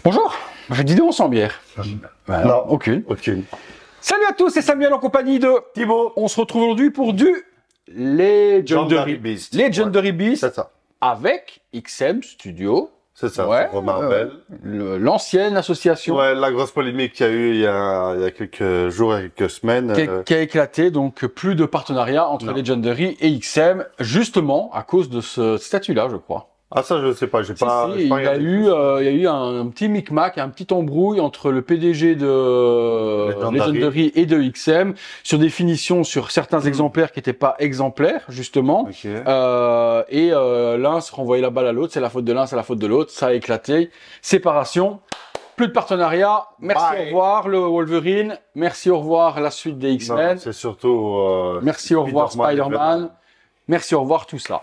Bonjour, j'ai dit on sans bière. Bah, non, aucune. Aucune. Salut à tous, c'est Samuel en compagnie de Thibaut. On se retrouve aujourd'hui pour du Legendary Beast. Legendary Beast C'est ça. avec XM Studio. C'est ça, Ouais, pour Marvel. L'ancienne association Ouais, la grosse polémique qu'il y a eu il y a quelques jours et quelques semaines. qui a éclaté, donc plus de partenariat entre Non. Legendary et XM, justement à cause de ce statut-là, je crois. Ah ça, je sais pas, j'ai pas. Si, il y a eu un petit micmac, un petit embrouille entre le PDG de Legendary et de XM sur des finitions sur certains exemplaires qui n'étaient pas exemplaires, justement. Okay. L'un se renvoyait la balle à l'autre, c'est la faute de l'un, c'est la faute de l'autre, ça a éclaté. Séparation, plus de partenariat, merci, Bye. au revoir le Wolverine, merci, au revoir la suite des X-Men. C'est surtout... merci, au revoir Spider-Man, merci, au revoir tout ça.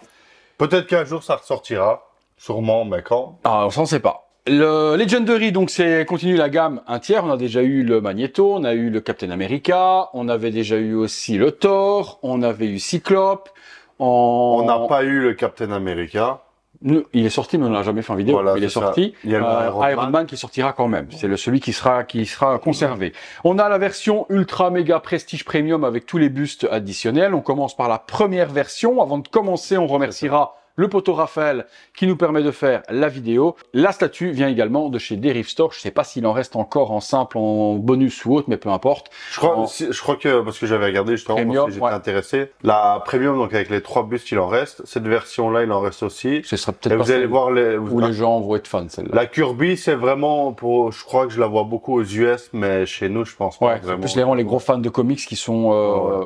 Peut-être qu'un jour ça ressortira, sûrement, mais quand? Ah, on ne sait pas. Le Legendary, donc, continue la gamme un tiers. On a déjà eu le Magneto, on a eu le Captain America, on avait déjà eu aussi le Thor, on avait eu Cyclope. On n'a pas eu le Captain America. Il est sorti, mais on n'a jamais fait en vidéo. Voilà, il est sorti. Il y a Iron Man qui sortira quand même. C'est celui qui sera conservé. On a la version Ultra Méga Prestige Premium avec tous les bustes additionnels. On commence par la première version. Avant de commencer, on remerciera le poteau Raphaël qui nous permet de faire la vidéo. La statue vient également de chez Derive Store. Je sais pas s'il en reste encore en simple, en bonus ou autre, mais peu importe. Je crois que, parce que j'avais regardé justement, Premium, parce que j'étais intéressé, la Premium, donc avec les 3 bustes, il en reste. Cette version-là, il en reste aussi. Ce sera peut-être pas vous allez voir les gens vont être fans, celle-là. La Kirby, c'est vraiment pour, je crois que je la vois beaucoup aux US, mais chez nous, je pense pas. Ouais, vraiment. plus les gros fans de comics qui sont,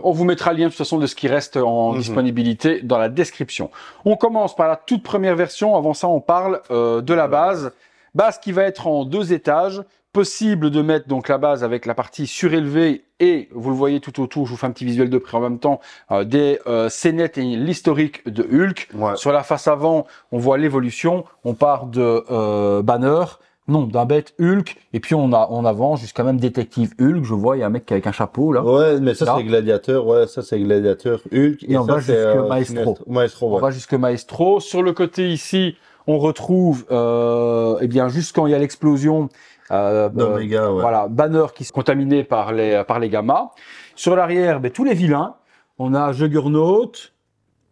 on vous mettra le lien de toute façon de ce qui reste en disponibilité dans la description. On commence par la toute première version. Avant ça, on parle de la base. Base qui va être en 2 étages. Possible de mettre donc la base avec la partie surélevée et vous le voyez tout autour, je vous fais un petit visuel de près en même temps, des scénettes et l'historique de Hulk. Ouais. Sur la face avant, on voit l'évolution. On part de Banner. Non, d'un bête Hulk, et puis on avance jusqu'à même Détective Hulk. Je vois, il y a un mec avec un chapeau là. Ouais, mais ça c'est Gladiateur. Ouais, ça c'est Gladiateur Hulk. Et on va jusque Maestro. Maestro. Ouais. On va jusque Maestro. Sur le côté ici, on retrouve, eh bien, juste quand il y a l'explosion, d'Omega, ouais. Voilà, Banner qui se contaminé par les gammas. Sur l'arrière, tous les vilains. On a Juggernaut,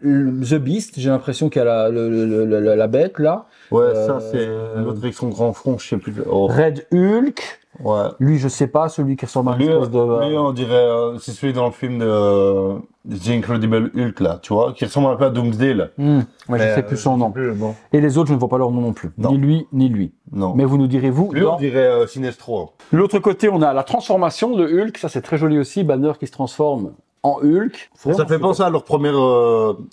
The Beast. J'ai l'impression qu'il y a la bête là. Ouais, ça c'est l'autre avec son grand front, je sais plus. Red Hulk. Ouais. Lui, je sais pas, celui qui ressemble à une espèce de... Lui, on dirait, c'est celui dans le film de The Incredible Hulk, là, tu vois, qui ressemble un peu à Doomsday, là. Ouais, je sais plus son nom. Bon. Et les autres, je ne vois pas leur nom non plus. Non. Ni lui, ni lui. Non. Mais vous nous direz, vous. Lui, on dirait Sinestro. Hein. L'autre côté, on a la transformation de Hulk. Ça, c'est très joli aussi. Banner qui se transforme en Hulk. Ça fait penser à leur première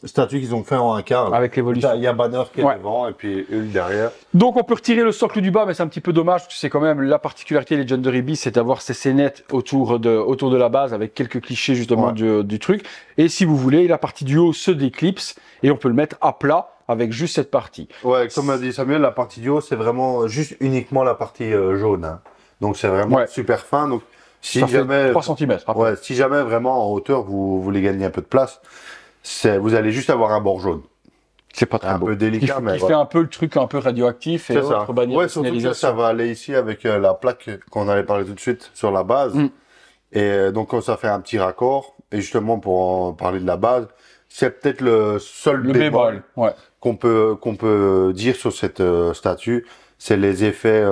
statue qu'ils ont fait en 1/4. Avec l'évolution. Il y a Banner qui est devant et puis Hulk derrière. Donc on peut retirer le socle du bas, mais c'est un petit peu dommage parce que c'est quand même la particularité Legendary Beast, c'est d'avoir ces scénettes autour de la base avec quelques clichés justement du truc. Et si vous voulez, la partie du haut se déclipse et on peut le mettre à plat avec juste cette partie. Ouais, comme a dit Samuel, la partie du haut c'est vraiment juste uniquement la partie jaune. Hein. Donc c'est vraiment super fin. Donc si ça jamais fait 3 cm. Ouais, si jamais vraiment en hauteur vous voulez gagner un peu de place, vous allez juste avoir un bord jaune. C'est pas très un beau. peu délicat, mais qui fait un peu le truc un peu radioactif et autres bannières de surtout signalisation. que ça va aller ici avec la plaque qu'on allait parler tout de suite sur la base. Et donc ça fait un petit raccord. Et justement pour en parler de la base, c'est peut-être le seul bémol qu'on peut dire sur cette statue, c'est les effets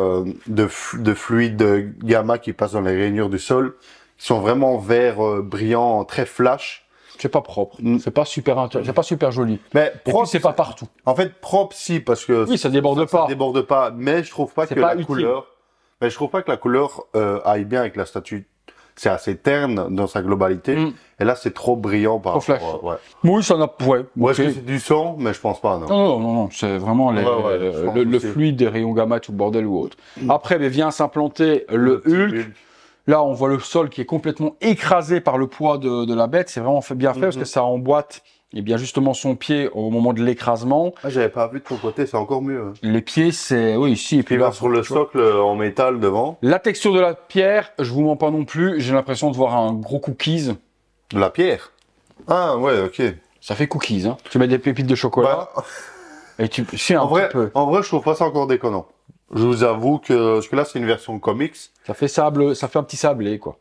de fluide gamma qui passent dans les rainures du sol, qui sont vraiment vert brillant, très flash. C'est pas propre, c'est pas super joli. Mais propre, c'est pas partout. En fait, propre si, parce que oui, ça déborde pas. Ça déborde pas, mais je trouve pas que la couleur, mais je trouve pas que la couleur aille bien avec la statue. C'est assez terne dans sa globalité, et là c'est trop brillant par rapport. Oui, ça n'a. Est-ce que c'est du sang? Mais je pense pas, non. Non, c'est vraiment le fluide des rayons gamma, tout le bordel ou autre. Après, vient s'implanter le Hulk. Là, on voit le sol qui est complètement écrasé par le poids de la bête. C'est vraiment bien fait parce que ça emboîte bien justement son pied au moment de l'écrasement. Ah, j'avais pas vu de ton côté, c'est encore mieux. Hein. Les pieds, c'est... Oui, ici. Et puis là, sur le socle en métal devant. La texture de la pierre, je vous mens pas non plus. J'ai l'impression de voir un gros cookies. De la pierre? Ah, ouais, ok. Ça fait cookies, hein. Tu mets des pépites de chocolat. Bah... et tu... Si, un petit peu. En vrai, je trouve pas ça encore déconnant. je vous avoue que, parce que là, c'est une version comics. Ça fait sable, ça fait un petit sablé, quoi.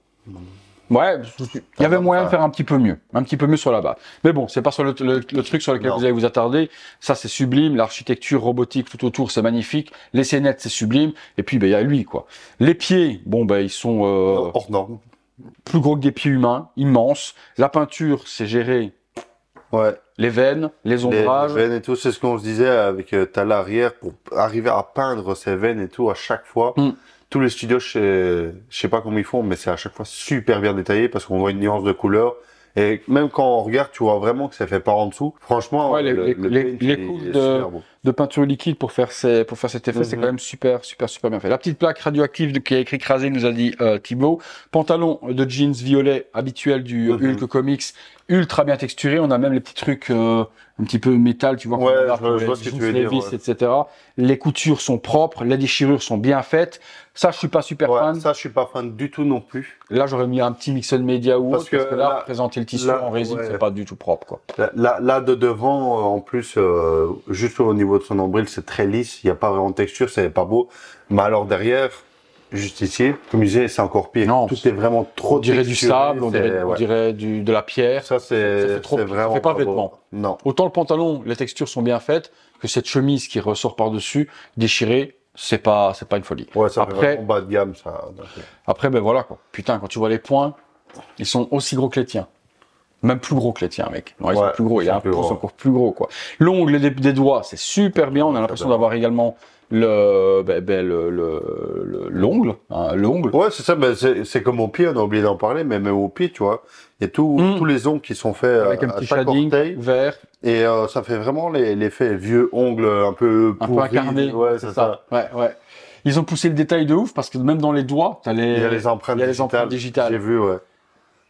Ouais, il y avait moyen de faire un petit peu mieux sur la base. Mais bon, c'est pas sur le truc sur lequel vous allez vous attarder. Ça, c'est sublime. L'architecture robotique tout autour, c'est magnifique. Les scénettes, c'est sublime. Et puis, ben, il y a lui, quoi. Les pieds, bon, ben, ils sont hors norme. Plus gros que des pieds humains, immenses. La peinture, c'est géré. Ouais. Les veines, les ombrages. Les veines et tout, c'est ce qu'on se disait avec t'as l'arrière pour arriver à peindre ces veines et tout à chaque fois. Tous les studios, je sais pas comment ils font, mais c'est à chaque fois super bien détaillé parce qu'on voit une nuance de couleur. Et même quand on regarde, tu vois vraiment que ça fait pas en dessous. Franchement, ouais, les coups de peinture liquide pour faire cet effet, c'est quand même super bien fait. La petite plaque radioactive qui a écrit crasé, nous a dit Thibaut. Pantalon de jeans violet habituel du Hulk Comics, ultra bien texturé. On a même les petits trucs un petit peu métal, tu vois, ouais, je vois ce que tu veux dire, ouais. etc. Les coutures sont propres, les déchirures sont bien faites. Ça, je suis pas super fan. Ça, je suis pas fan du tout non plus. Là, j'aurais mis un petit Mixon Media ou autre, parce que là, représenter le tissu en résine, c'est pas du tout propre, quoi. Là, de devant, en plus, juste au niveau de son nombril, c'est très lisse. Il n'y a pas vraiment de texture, c'est pas beau. Mais alors derrière, juste ici, comme je disais, c'est encore pire. Non, tout est vraiment trop texturé. On dirait du sable, on dirait de la pierre. Ça, c'est vraiment ça fait pas vêtement. Non. Autant le pantalon, les textures sont bien faites, que cette chemise qui ressort par-dessus, déchirée, c'est pas une folie. Ouais, ça fait vraiment bas de gamme, ça. Après, ben voilà, quoi. Putain, quand tu vois les poings, ils sont aussi gros que les tiens. Même plus gros que les tiens, mec. Non, ils sont plus gros. Il y a un pouce encore plus gros, quoi. L'ongle des doigts, c'est super bien. On a l'impression d'avoir également l'ongle, hein, l'ongle. Ouais, c'est ça. Ben, c'est comme au pied. On a oublié d'en parler, mais même au pied, tu vois, il y a tous les ongles qui sont faits avec un petit shading vert. Et ça fait vraiment l'effet vieux ongle un peu incarné. Ouais, c'est ça. Ouais. Ils ont poussé le détail de ouf parce que même dans les doigts, il y a les empreintes digitales. J'ai vu, ouais.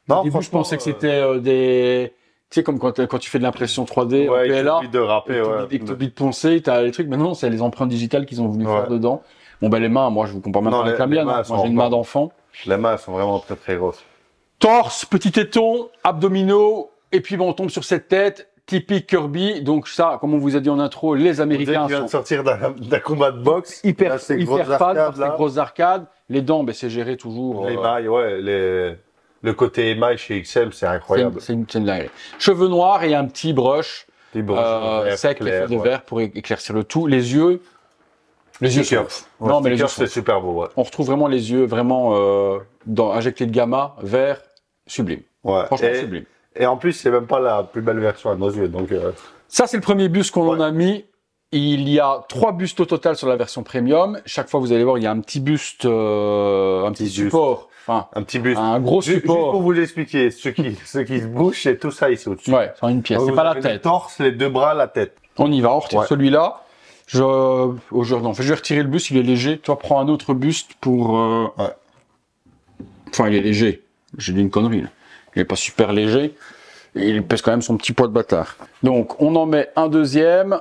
Non, au début, je pensais que c'était des... Tu sais, comme quand tu fais de l'impression 3D, ouais, PLA, de râper, et que tu oublies de poncer, t'as les trucs. Mais non, c'est les empreintes digitales qu'ils ont voulu faire dedans. Bon, ben les mains, moi, je vous compare même pas avec la mienne. Moi, j'ai une main d'enfant. Les mains sont vraiment très, très grosses. Torse, petit téton, abdominaux, et puis bon, on tombe sur cette tête. Typique Kirby, donc ça, comme on vous a dit en intro, les Américains sont... de sortir d'un combat de boxe. Hyper fan par ces grosses arcades. Les dents, ben c'est géré toujours. Les mailles, le côté émail chez XM, c'est incroyable. C'est une dinguerie. Cheveux noirs et un petit brush sec clair, de vert pour éclaircir le tout. Les yeux non, mais les yeux c'est super beau. Ouais. On retrouve vraiment les yeux vraiment injectés de gamma, vert, sublime. Ouais. Franchement sublime. Et en plus, c'est même pas la plus belle version à nos yeux. Donc, ça, c'est le premier buste qu'on en a mis. Il y a 3 bustes au total sur la version premium. Chaque fois, vous allez voir, il y a un petit buste, un petit support. Enfin, un petit buste. Un gros support. Juste pour vous expliquer, ce qui se bouge, c'est tout ça ici au-dessus. Ouais, c'est une pièce. C'est pas la tête. Le torse, les 2 bras, la tête. On y va, on retire celui-là. Je vais retirer le buste, il est léger. Toi, prends un autre buste pour... Enfin, il est léger. J'ai dit une connerie, là. Il est pas super léger. Et il pèse quand même son petit poids de bâtard. Donc, on en met un deuxième.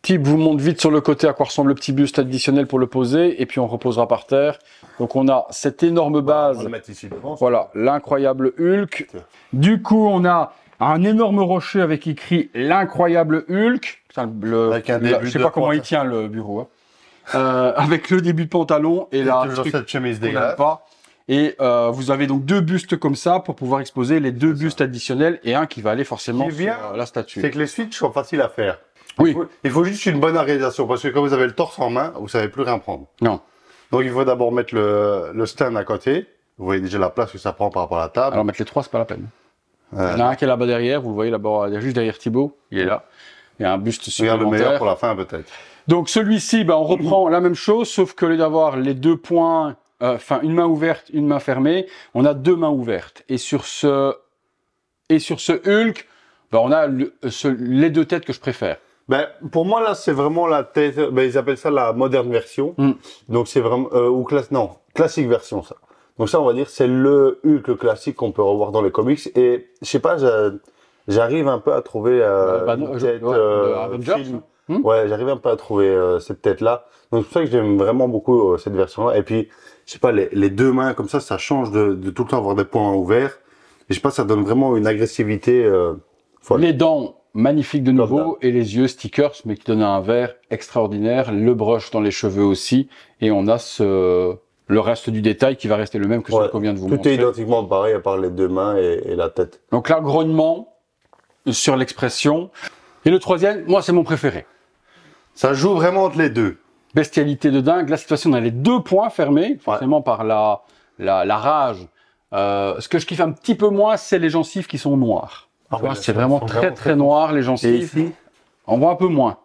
Type vous montre vite sur le côté à quoi ressemble le petit buste additionnel pour le poser. Et puis, on reposera par terre. Donc, on a cette énorme base. On va le mettre ici devant. Voilà, l'incroyable Hulk. Du coup, on a un énorme rocher avec écrit l'incroyable Hulk. Je sais pas comment il tient le bureau. Hein. Avec le début de pantalon et là, toujours cette chemise dégueulasse. Et vous avez donc 2 bustes comme ça pour pouvoir exposer les 2 bustes additionnels et un qui va aller forcément sur la statue. C'est que les switches sont faciles à faire. Oui. Il faut juste une bonne organisation parce que quand vous avez le torse en main, vous savez plus rien prendre. Non. Donc il faut d'abord mettre le stand à côté. Vous voyez déjà la place que ça prend par rapport à la table. Alors mettre les 3, c'est pas la peine. Il y en a un qui est là-bas derrière, vous le voyez là-bas, juste derrière Thibaut, il est là. Il y a un buste supplémentaire. Regarde le meilleur pour la fin peut-être. Donc celui-ci, on reprend la même chose, sauf que au lieu d'avoir les 2 points, une main ouverte, une main fermée, on a 2 mains ouvertes. Et sur ce Hulk, on a les 2 têtes que je préfère. Pour moi là, c'est vraiment la tête. Ils appellent ça la moderne version. Donc c'est vraiment classique version ça. Donc ça, on va dire, c'est le Hulk classique qu'on peut revoir dans les comics. Et je sais pas, j'arrive un peu à trouver film. Ouais, j'arrive un peu à trouver cette tête-là. Donc c'est pour ça que j'aime vraiment beaucoup cette version-là. Et puis, je sais pas, les 2 mains comme ça change de tout le temps avoir des points ouverts. Et je sais pas, ça donne vraiment une agressivité folle. Les dents, magnifique de nouveau. Et les yeux stickers, mais qui donnent un vert extraordinaire. Le brush dans les cheveux aussi. Et on a le reste du détail qui va rester le même que celui qu'on vient de vous montrer. Tout est identiquement pareil, à part les deux mains et la tête. Donc là, grognement sur l'expression. Et le troisième, moi, c'est mon préféré. Ça joue vraiment entre les deux. Bestialité de dingue. Là, cette fois-ci, on a les deux points fermés, forcément par la rage. Ce que je kiffe un petit peu moins, c'est les gencives qui sont noires. C'est vraiment très noir, les gencives. Et ici, on voit un peu moins.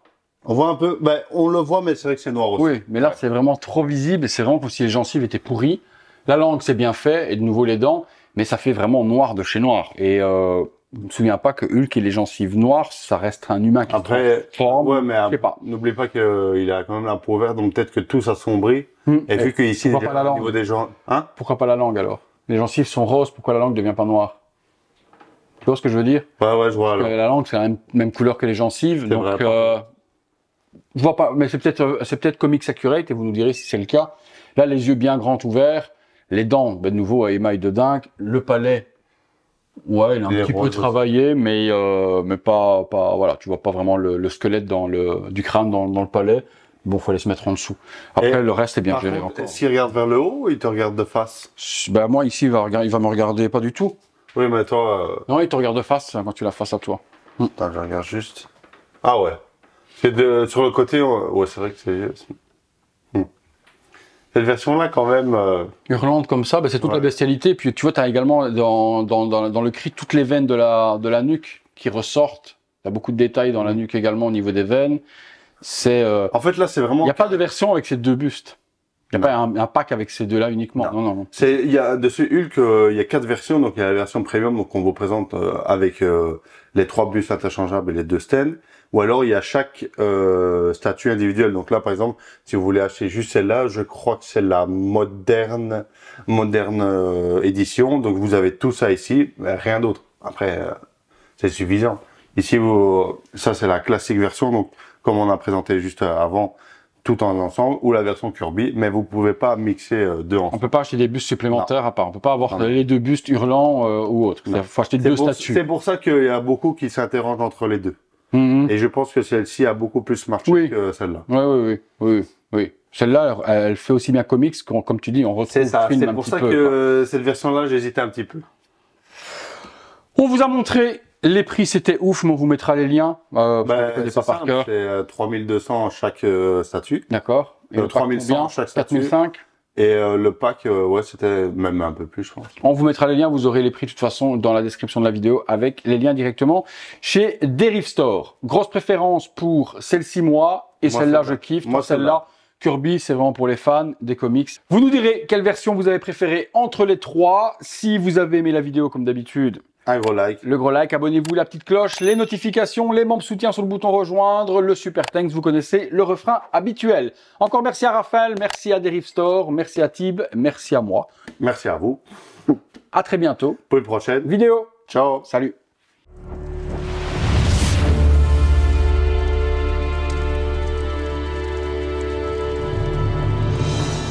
On voit un peu, ben, on le voit, mais c'est vrai que c'est noir aussi. Oui, mais là, c'est vraiment trop visible et c'est vraiment comme si les gencives étaient pourries. La langue, c'est bien fait, et de nouveau les dents, mais ça fait vraiment noir de chez noir. Et je me souviens pas que Hulk et les gencives noires, ça reste un humain qui après, forme. Ouais, mais n'oublie pas qu'il a quand même la peau verte, donc peut-être que tout s'assombrit. Et vu qu'ici, au niveau des gens, hein? Pourquoi pas la langue alors? Les gencives sont roses, pourquoi la langue ne devient pas noire? Tu vois ce que je veux dire? Ouais, je vois. La langue, c'est la même couleur que les gencives, donc je vois pas, mais c'est peut-être Comics Accurate et vous nous direz si c'est le cas. Là, les yeux bien grands ouverts, les dents, ben, de nouveau à émail de dingue, le palais, ouais, il est un petit peu travaillé, mais pas, voilà, tu vois pas vraiment le squelette du crâne dans le palais. Bon, faut aller se mettre en dessous. Après, le reste est bien géré encore. S'il regarde vers le haut, il te regarde de face. Ben moi ici, il va me regarder pas du tout. Oui, mais toi. Non, il te regarde de face quand tu l'as face à toi. Attends, je regarde juste. Ah ouais. Sur le côté, ouais, c'est vrai que c'est. Cette version-là, quand même. Hurlante comme ça, ben, c'est toute la bestialité. Puis tu vois, tu as également dans le cri toutes les veines de la nuque qui ressortent. Tu as beaucoup de détails dans la nuque également au niveau des veines. En fait, là, c'est vraiment. Il n'y a pas de version avec ces deux bustes. Il n'y a pas un pack avec ces deux-là uniquement. Non. Il y a dessus Hulk, il y a 4 versions. Donc il y a la version premium, donc on vous présente avec les 3 bustes interchangeables et les 2 stands. Ou alors il y a chaque statue individuelle. Donc là, par exemple, si vous voulez acheter juste celle-là, je crois que c'est la moderne édition. Donc vous avez tout ça ici, mais rien d'autre. Après, c'est suffisant. Ici, ça c'est la classique version. Donc comme on a présenté juste avant, tout en ensemble, ou la version Kirby, mais vous pouvez pas mixer deux ensemble. On peut pas acheter des bustes supplémentaires à part. On peut pas avoir les deux bustes hurlants ou autres. Il faut acheter deux statues. C'est pour ça qu'il y a beaucoup qui s'interrogent entre les deux. Et je pense que celle-ci a beaucoup plus marché que celle-là. Oui. Celle-là, elle fait aussi bien comics, comme tu dis, on retrouve le film un petit peu. C'est pour ça que cette version-là, j'hésitais un petit peu. On vous a montré les prix, c'était ouf, mais on vous mettra les liens. C'est par cœur. C'est 3200 chaque statue. D'accord. Et 3100 chaque statue. 4005. Et le pack, ouais, c'était même un peu plus, je pense. On vous mettra les liens, vous aurez les prix de toute façon dans la description de la vidéo avec les liens directement chez Derive Store. Grosse préférence pour celle-ci, moi, et celle-là, je kiffe. Moi, celle-là, Kirby, c'est vraiment pour les fans des comics. Vous nous direz quelle version vous avez préférée entre les trois. Si vous avez aimé la vidéo, comme d'habitude, un gros like. Le gros like, abonnez-vous, la petite cloche, les notifications, les membres soutiens sur le bouton rejoindre, le super thanks, vous connaissez le refrain habituel. Encore merci à Raphaël, merci à Derive Store, merci à Tib, merci à moi. Merci à vous. À très bientôt. Pour une prochaine vidéo. Ciao. Salut.